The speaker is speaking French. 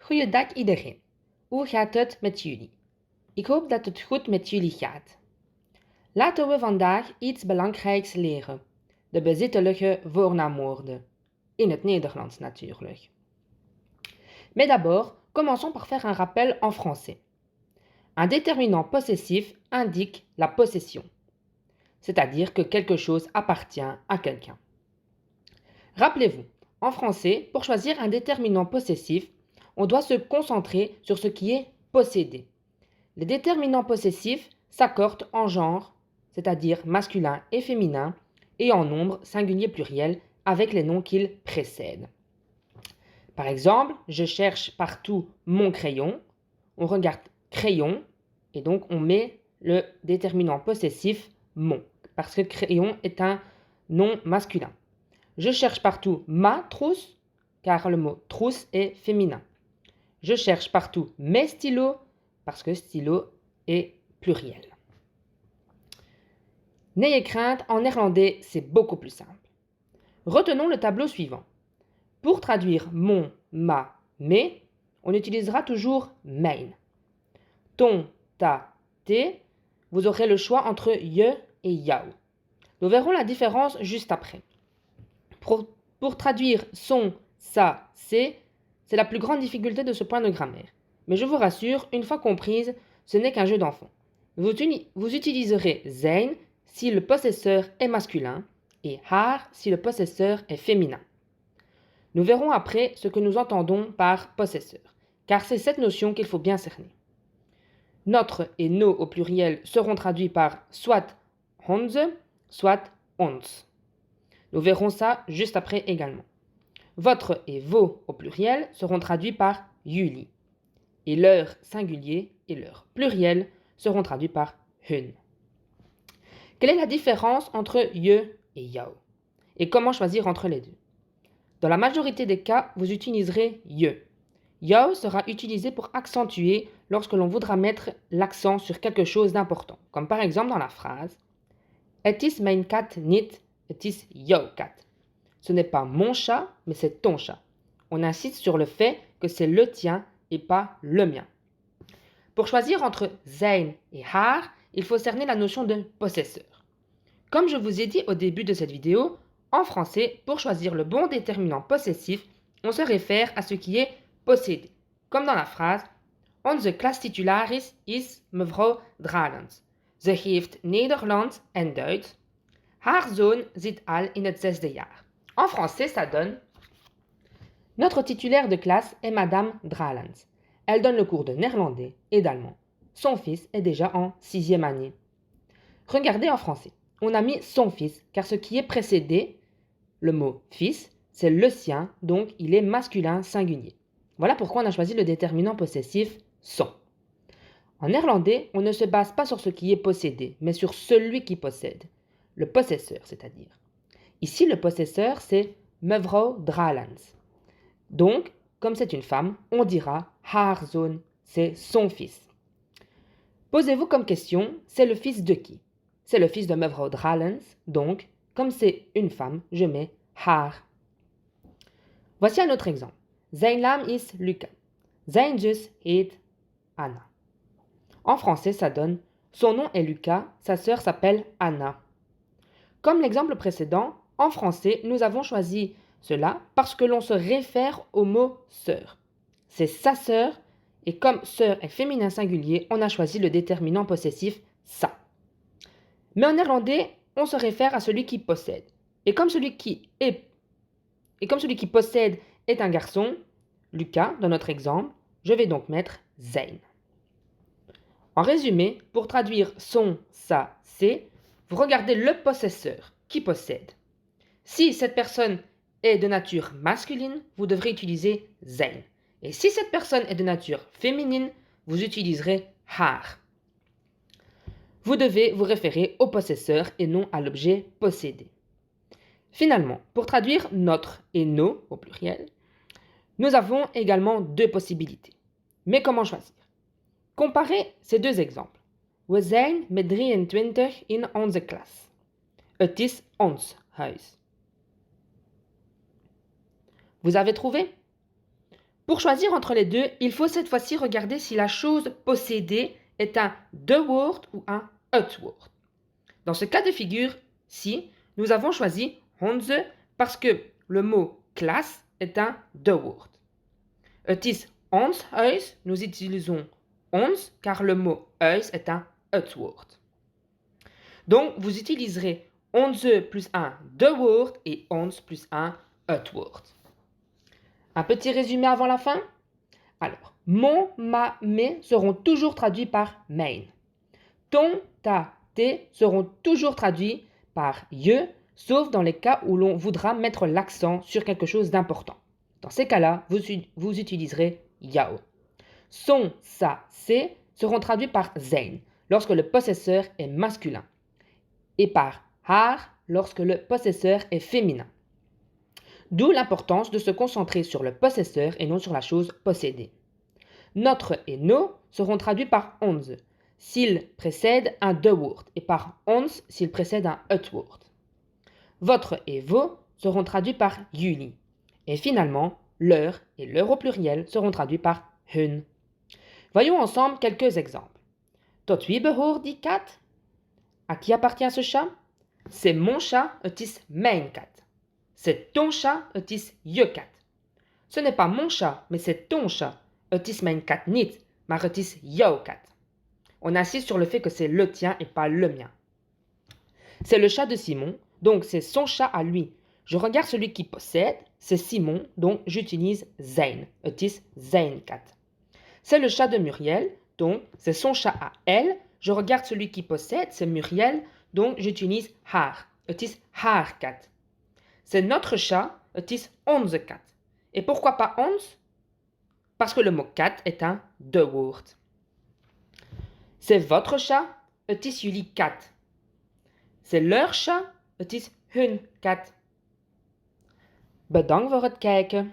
Goeiedag iedereen. Hoe gaat het met jullie? Ik hoop dat het goed met jullie gaat. Laten we vandaag iets belangrijks leren. De bezittelijke voornaamwoorden. In het Nederlands natuurlijk. Mais d'abord, commençons par faire un rappel en français. Un déterminant possessif indique la possession, c'est-à-dire que quelque chose appartient à quelqu'un. Rappelez-vous, en français, pour choisir un déterminant possessif, on doit se concentrer sur ce qui est possédé. Les déterminants possessifs s'accordent en genre, c'est-à-dire masculin et féminin, et en nombre singulier pluriel avec les noms qu'ils précèdent. Par exemple, je cherche partout mon crayon. On regarde crayon et donc on met le déterminant possessif mon, parce que crayon est un nom masculin. Je cherche partout ma trousse, car le mot trousse est féminin. Je cherche partout mes stylos, parce que stylo est pluriel. N'ayez crainte, en néerlandais, c'est beaucoup plus simple. Retenons le tableau suivant. Pour traduire mon, ma, mes, on utilisera toujours mijn. Ton, ta, tes, vous aurez le choix entre je et jou. Nous verrons la différence juste après. Pour traduire son, sa, c'est la plus grande difficulté de ce point de grammaire. Mais je vous rassure, une fois comprise, ce n'est qu'un jeu d'enfant. Vous utiliserez zijn si le possesseur est masculin et haar si le possesseur est féminin. Nous verrons après ce que nous entendons par possesseur, car c'est cette notion qu'il faut bien cerner. Notre et nos au pluriel seront traduits par soit onze, soit ons. Nous verrons ça juste après également. Votre et vos au pluriel seront traduits par jullie. Et leur singulier et leur pluriel seront traduits par hun. Quelle est la différence entre je et jou? Et comment choisir entre les deux? Dans la majorité des cas, vous utiliserez je. Jou sera utilisé pour accentuer lorsque l'on voudra mettre l'accent sur quelque chose d'important, comme par exemple dans la phrase Het is mijn kat niet, het is jouw kat. Ce n'est pas mon chat, mais c'est ton chat. On insiste sur le fait que c'est le tien et pas le mien. Pour choisir entre zijn et haar, il faut cerner la notion de possesseur. Comme je vous ai dit au début de cette vidéo, en français, pour choisir le bon déterminant possessif, on se réfère à ce qui est possédé. Comme dans la phrase Onze klastitularis is mevrouw Dralens. Ze geeft Nederlands en Duits. Haar zoon zit al in het 6e jaar. En français, ça donne Notre titulaire de classe est Madame Dralens. Elle donne le cours de néerlandais et d'allemand. Son fils est déjà en 6e année. Regardez en français. On a mis son fils, car ce qui est précédé, le mot fils, c'est le sien, donc il est masculin singulier. Voilà pourquoi on a choisi le déterminant possessif son. En néerlandais, on ne se base pas sur ce qui est possédé, mais sur celui qui possède. Le possesseur, c'est-à-dire. Ici, le possesseur, c'est mevrouw Dralens. Donc, comme c'est une femme, on dira haar zoon, c'est son fils. Posez-vous comme question, c'est le fils de qui? C'est le fils de mevrouw Dralens, donc, comme c'est une femme, je mets haar. Voici un autre exemple. Zijn naam is Luca. Zijn zus heet Anna. En français, ça donne son nom est Lucas, sa sœur s'appelle Anna. Comme l'exemple précédent, en français, nous avons choisi cela parce que l'on se réfère au mot sœur. C'est sa sœur, et comme sœur est féminin singulier, on a choisi le déterminant possessif sa. Mais en néerlandais, on se réfère à celui qui possède. Et comme celui qui possède est un garçon, Lucas, dans notre exemple, je vais donc mettre zijn. En résumé, pour traduire son, sa, c'est, vous regardez le possesseur qui possède. Si cette personne est de nature masculine, vous devrez utiliser zijn. Et si cette personne est de nature féminine, vous utiliserez haar. Vous devez vous référer au possesseur et non à l'objet possédé. Finalement, pour traduire notre et nos au pluriel, nous avons également deux possibilités. Mais comment choisir? Comparez ces deux exemples. We zijn met 23 in onze klas. Het is ons huis. Vous avez trouvé? Pour choisir entre les deux, il faut cette fois-ci regarder si la chose possédée est un de word ou un het word. Dans ce cas de figure-ci, nous avons choisi onze parce que le mot classe est un de word. Het is ons huis, nous utilisons ons car le mot huis est un het word. Donc, vous utiliserez onze plus un de word et ons plus un het word. Un petit résumé avant la fin? Alors, mon, ma, mes seront toujours traduits par mijn. Ton, ta, tes seront toujours traduits par je, sauf dans les cas où l'on voudra mettre l'accent sur quelque chose d'important. Dans ces cas-là, vous utiliserez jou. Son, sa, ses seront traduits par zijn lorsque le possesseur est masculin et par haar lorsque le possesseur est féminin. D'où l'importance de se concentrer sur le possesseur et non sur la chose possédée. Notre et nos seront traduits par onze s'ils précèdent un de word et par ons s'ils précèdent un het word. Votre et vos seront traduits par jullie. Et finalement, leur et leur au pluriel seront traduits par hun. Voyons ensemble quelques exemples. Tot wie behoort die kat? À qui appartient ce chat? C'est mon chat, het is mijn kat. C'est ton chat, het is je kat. Ce n'est pas mon chat, mais c'est ton chat. Het is mijn kat niet, maar het is jouw kat. On insiste sur le fait que c'est le tien et pas le mien. C'est le chat de Simon, donc c'est son chat à lui. Je regarde celui qui possède, c'est Simon, donc j'utilise zijn. Het is zijn kat. C'est le chat de Muriel, donc c'est son chat à elle. Je regarde celui qui possède, c'est Muriel, donc j'utilise haar. Het is haar kat. C'est notre chat, het is onze kat. Et pourquoi pas ons? Parce que le mot kat est un de word. C'est votre chat, het is jullie kat. C'est leur chat, het is hun kat. Bedankt voor het kijken.